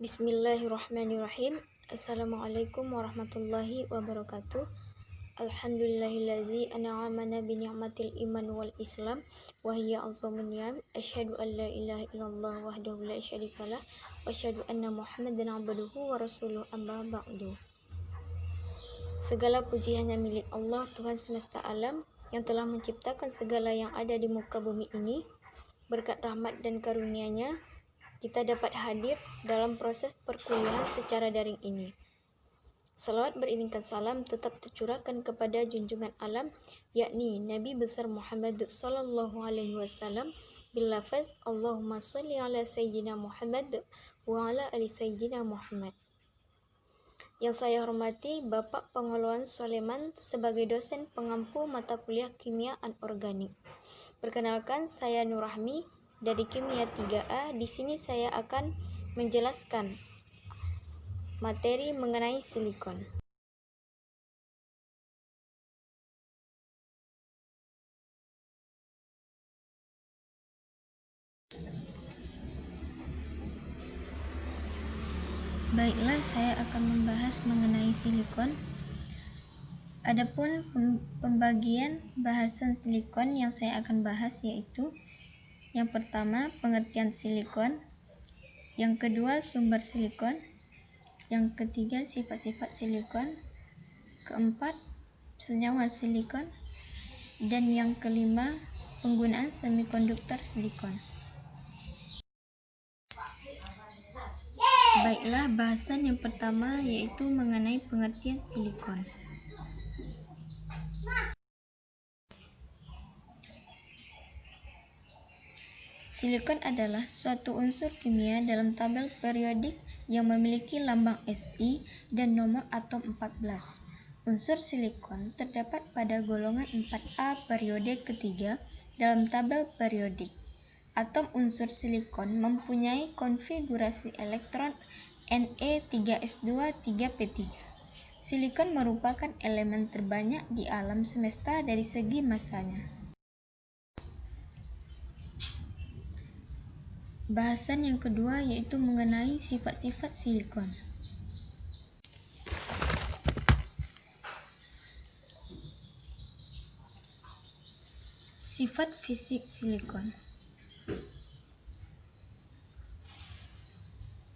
Bismillahirrahmanirrahim. Assalamualaikum warahmatullahi wabarakatuh. Alhamdulillahillazi an'amana bi ni'matil iman wal islam wa hiya azamun ni'am. Asyhadu an la ilaha illallah wahdahu la syarikalah wa asyhadu anna Muhammadan abduhu wa rasuluhu amma ba'du. Segala puji hanya milik Allah, Tuhan semesta alam, yang telah menciptakan segala yang ada di muka bumi ini. Berkat rahmat dan karunia-Nya, kita dapat hadir dalam proses perkuliahan secara daring ini. Salawat beriringkan salam tetap tercurahkan kepada junjungan alam, yakni Nabi besar Muhammad sallallahu alaihi wasallam bil lafaz Allahumma shalli ala sayyidina Muhammad wa ala ali sayyidina Muhammad. Yang saya hormati Bapak Pengelolaan Soleman sebagai dosen pengampu mata kuliah Kimia Anorganik. Perkenalkan, saya Nurrahmi dari Kimia 3A. Di sini saya akan menjelaskan materi mengenai silikon. Baiklah, saya akan membahas mengenai silikon. Adapun pembagian bahasan silikon yang saya akan bahas yaitu yang pertama, pengertian silikon, yang kedua, sumber silikon, yang ketiga, sifat-sifat silikon, keempat, senyawa silikon, dan yang kelima, penggunaan semikonduktor silikon. Baiklah, bahasan yang pertama yaitu mengenai pengertian silikon. Silikon adalah suatu unsur kimia dalam tabel periodik yang memiliki lambang Si dan nomor atom 14. Unsur silikon terdapat pada golongan 4A periode ketiga dalam tabel periodik. Atom unsur silikon mempunyai konfigurasi elektron Ne3S2 3P3. Silikon merupakan elemen terbanyak di alam semesta dari segi masanya. Bahasan yang kedua yaitu mengenai sifat-sifat silikon. Sifat fisik silikon.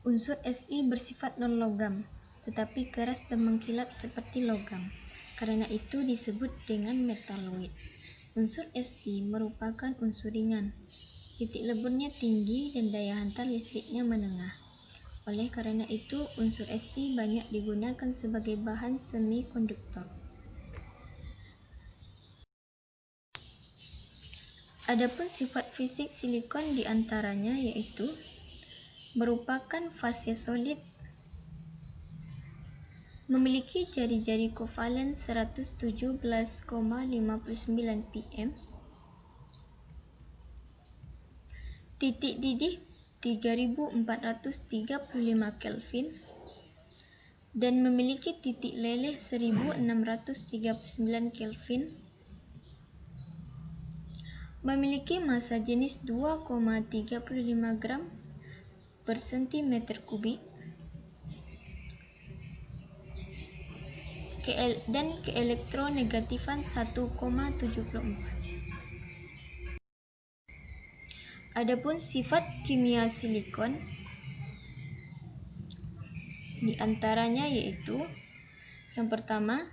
Unsur Si bersifat non-logam, tetapi keras dan mengkilap seperti logam. Karena itu disebut dengan metaloid. Unsur Si merupakan unsur ringan. Titik leburnya tinggi dan daya hantar listriknya menengah. Oleh karena itu, unsur Si banyak digunakan sebagai bahan semikonduktor. Adapun sifat fisik silikon diantaranya yaitu merupakan fase solid, memiliki jari-jari kovalen 117,59 pm, titik didih 3435 Kelvin, dan memiliki titik leleh 1639 Kelvin, memiliki massa jenis 2,35 gram per cm3, dan keelektronegatifan 1,74. Adapun sifat kimia silikon diantaranya yaitu yang pertama,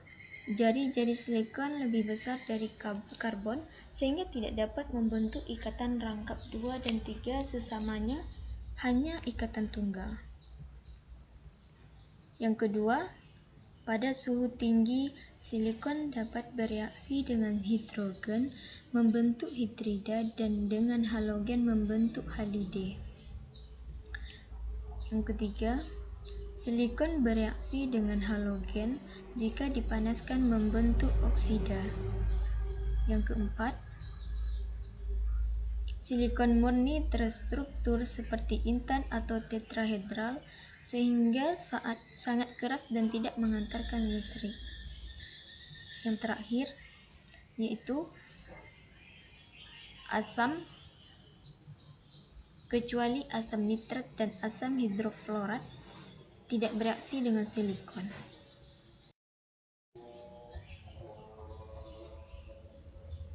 jari-jari silikon lebih besar dari karbon sehingga tidak dapat membentuk ikatan rangkap 2 dan 3 sesamanya, hanya ikatan tunggal. Yang kedua, pada suhu tinggi silikon dapat bereaksi dengan hidrogen membentuk hidrida dan dengan halogen membentuk halide. Yang ketiga, silikon bereaksi dengan halogen jika dipanaskan membentuk oksida. Yang keempat, silikon murni terstruktur seperti intan atau tetrahedral sehingga sangat keras dan tidak menghantarkan listrik. Yang terakhir yaitu asam, kecuali asam nitrat dan asam hidrofluorat, tidak bereaksi dengan silikon.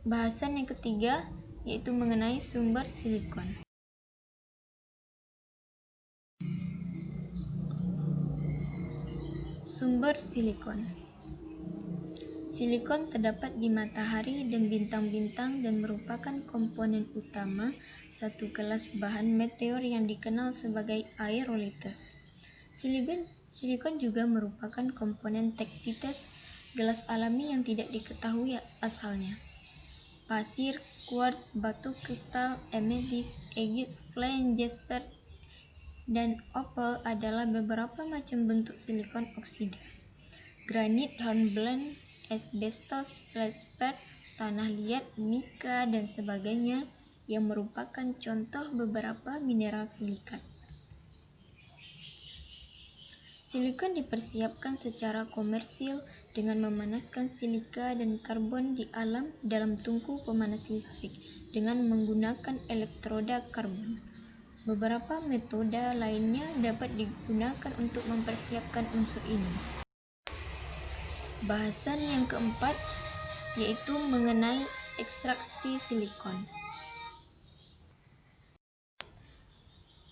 Bahasan yang ketiga yaitu mengenai sumber silikon. Sumber silikon. Silikon terdapat di matahari dan bintang-bintang dan merupakan komponen utama satu kelas bahan meteor yang dikenal sebagai aerolites. Silikon juga merupakan komponen tektites gelas alami yang tidak diketahui asalnya. Pasir, quartz, batu kristal, amethyst, agate, flint, jasper, dan opal adalah beberapa macam bentuk silikon oksida. Granit, hornblende, asbestos, feldspar, tanah liat, mika, dan sebagainya yang merupakan contoh beberapa mineral silikat. Silikon dipersiapkan secara komersil dengan memanaskan silika dan karbon di alam dalam tungku pemanas listrik dengan menggunakan elektroda karbon. Beberapa metode lainnya dapat digunakan untuk mempersiapkan unsur ini. Bahasan yang keempat yaitu mengenai ekstraksi silikon.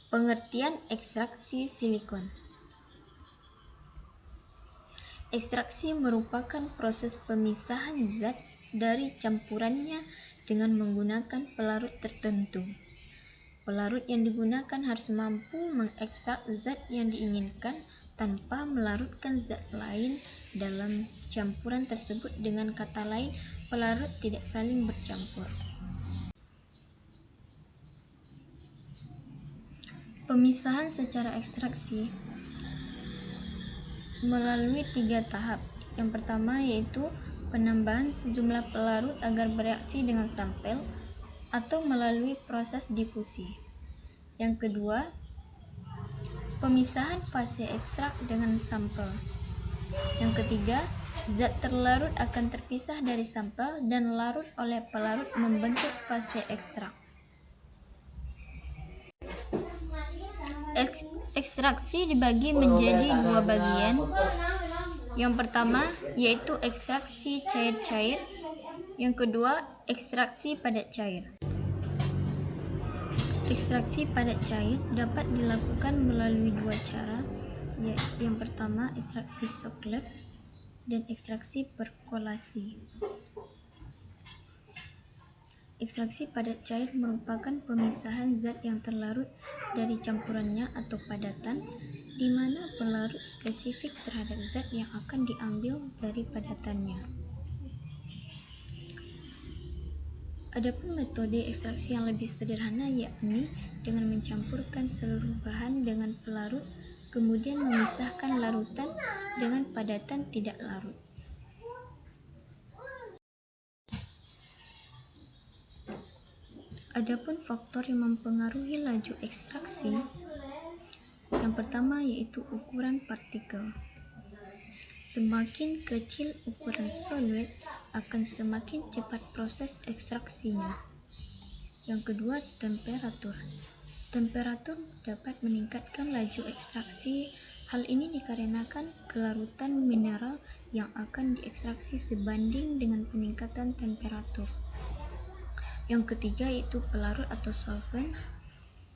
Pengertian ekstraksi silikon. Ekstraksi merupakan proses pemisahan zat dari campurannya dengan menggunakan pelarut tertentu. Pelarut yang digunakan harus mampu mengekstrak zat yang diinginkan tanpa melarutkan zat lain dalam campuran tersebut. Dengan kata lain, pelarut tidak saling bercampur. Pemisahan secara ekstraksi melalui 3 tahap. Yang pertama yaitu penambahan sejumlah pelarut agar bereaksi dengan sampel atau melalui proses difusi. Yang kedua, pemisahan fase ekstrak dengan sampel. Yang ketiga, zat terlarut akan terpisah dari sampel dan larut oleh pelarut membentuk fase ekstrak. Ekstraksi dibagi menjadi 2 bagian. Yang pertama yaitu ekstraksi cair-cair. Yang kedua, ekstraksi padat cair. Ekstraksi padat cair dapat dilakukan melalui 2 cara. Yang pertama, ekstraksi Socleb dan ekstraksi perkolasi. Ekstraksi padat cair merupakan pemisahan zat yang terlarut dari campurannya atau padatan, di mana pelarut spesifik terhadap zat yang akan diambil dari padatannya. Adapun metode ekstraksi yang lebih sederhana yakni dengan mencampurkan seluruh bahan dengan pelarut, kemudian memisahkan larutan dengan padatan tidak larut. Adapun faktor yang mempengaruhi laju ekstraksi, yang pertama yaitu ukuran partikel. Semakin kecil ukuran solid, akan semakin cepat proses ekstraksinya. Yang kedua, temperatur. Temperatur dapat meningkatkan laju ekstraksi. Hal ini dikarenakan kelarutan mineral yang akan diekstraksi sebanding dengan peningkatan temperatur. Yang ketiga yaitu pelarut atau solvent.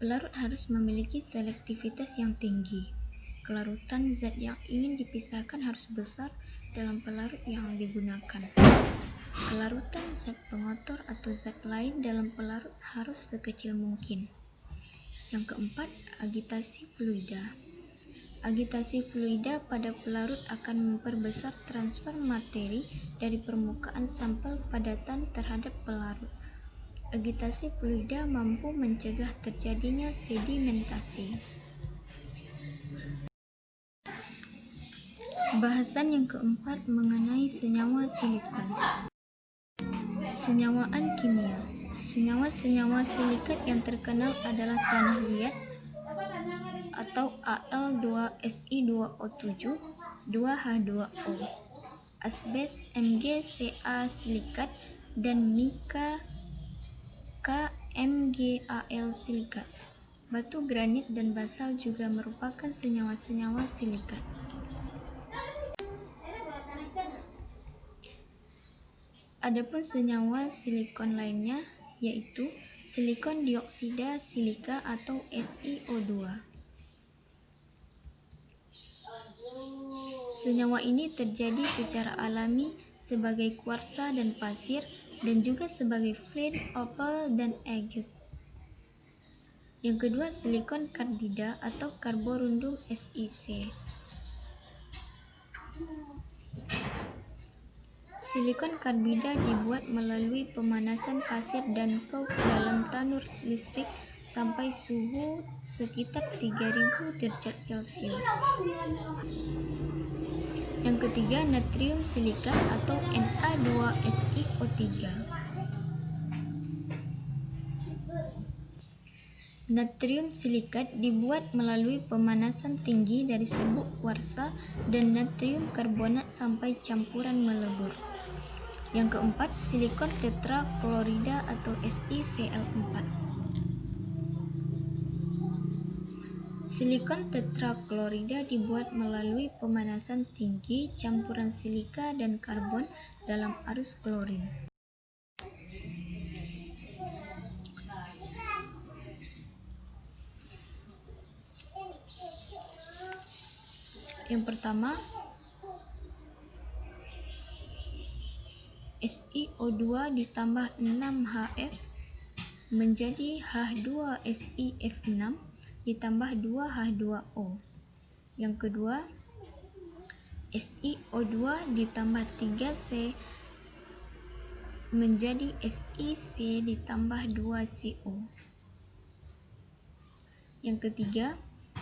Pelarut harus memiliki selektivitas yang tinggi. Kelarutan zat yang ingin dipisahkan harus besar dalam pelarut yang digunakan. Kelarutan zat pengotor atau zat lain dalam pelarut harus sekecil mungkin. Yang keempat, agitasi fluida. Agitasi fluida pada pelarut akan memperbesar transfer materi dari permukaan sampel padatan terhadap pelarut. Agitasi fluida mampu mencegah terjadinya sedimentasi. Bahasan yang keempat mengenai senyawa silikon. Senyawaan kimia. Senyawa-senyawa silikat yang terkenal adalah tanah liat atau Al2Si2O7, 2H2O, asbes MgCa silikat, dan mika KMgAl silikat. Batu granit dan basal juga merupakan senyawa-senyawa silikat. Adapun senyawa silikon lainnya yaitu silikon dioksida silika atau SiO2. Senyawa ini terjadi secara alami sebagai kuarsa dan pasir dan juga sebagai flint, opal, dan agate. Yang kedua, silikon karbida atau karborundum SiC. Silikon karbida dibuat melalui pemanasan pasir dan coke dalam tanur listrik sampai suhu sekitar 3000 derajat Celcius. Yang ketiga, natrium silikat atau Na2SiO3. Natrium silikat dibuat melalui pemanasan tinggi dari serbuk kuarsa dan natrium karbonat sampai campuran melebur. Yang keempat, silikon tetraklorida atau SiCl4. Silikon tetraklorida dibuat melalui pemanasan tinggi campuran silika dan karbon dalam arus klorin. Yang pertama, SiO2 ditambah 6Hf menjadi H2SiF6 ditambah 2H2O. Yang kedua, SiO2 ditambah 3C menjadi SiC ditambah 2CO. Yang ketiga,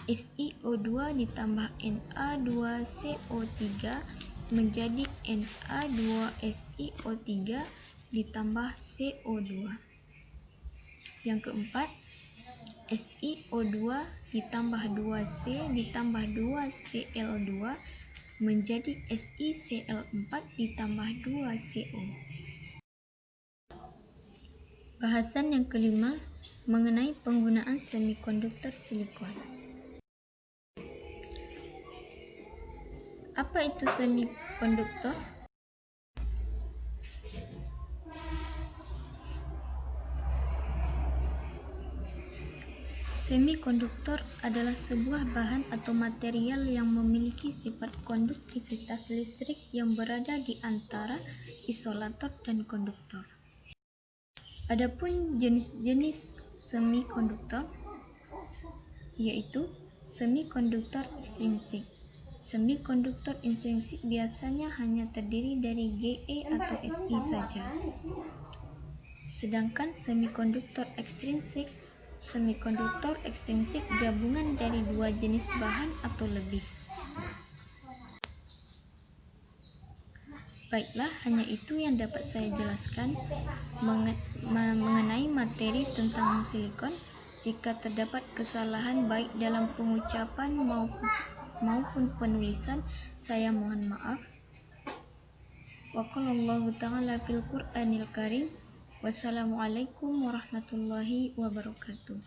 SiO2 ditambah Na2CO3 menjadi Na2SiO3 ditambah CO2. Yang keempat, SiO2 ditambah 2C ditambah 2Cl2 menjadi SiCl4 ditambah 2CO. Bahasan yang kelima mengenai penggunaan semikonduktor silikon. Apa itu semikonduktor? Semikonduktor adalah sebuah bahan atau material yang memiliki sifat konduktivitas listrik yang berada di antara isolator dan konduktor. Adapun jenis-jenis semikonduktor yaitu semikonduktor intrinsik. Semikonduktor intrinsik biasanya hanya terdiri dari Ge atau Si saja. Sedangkan semikonduktor ekstrinsik gabungan dari dua jenis bahan atau lebih. Baiklah, hanya itu yang dapat saya jelaskan mengenai materi tentang silikon. Jika terdapat kesalahan baik dalam pengucapan maupun penulisan, saya mohon maaf. Wa qallallahu ta'ala fil Qur'anil Karim. Wassalamualaikum warahmatullahi wabarakatuh.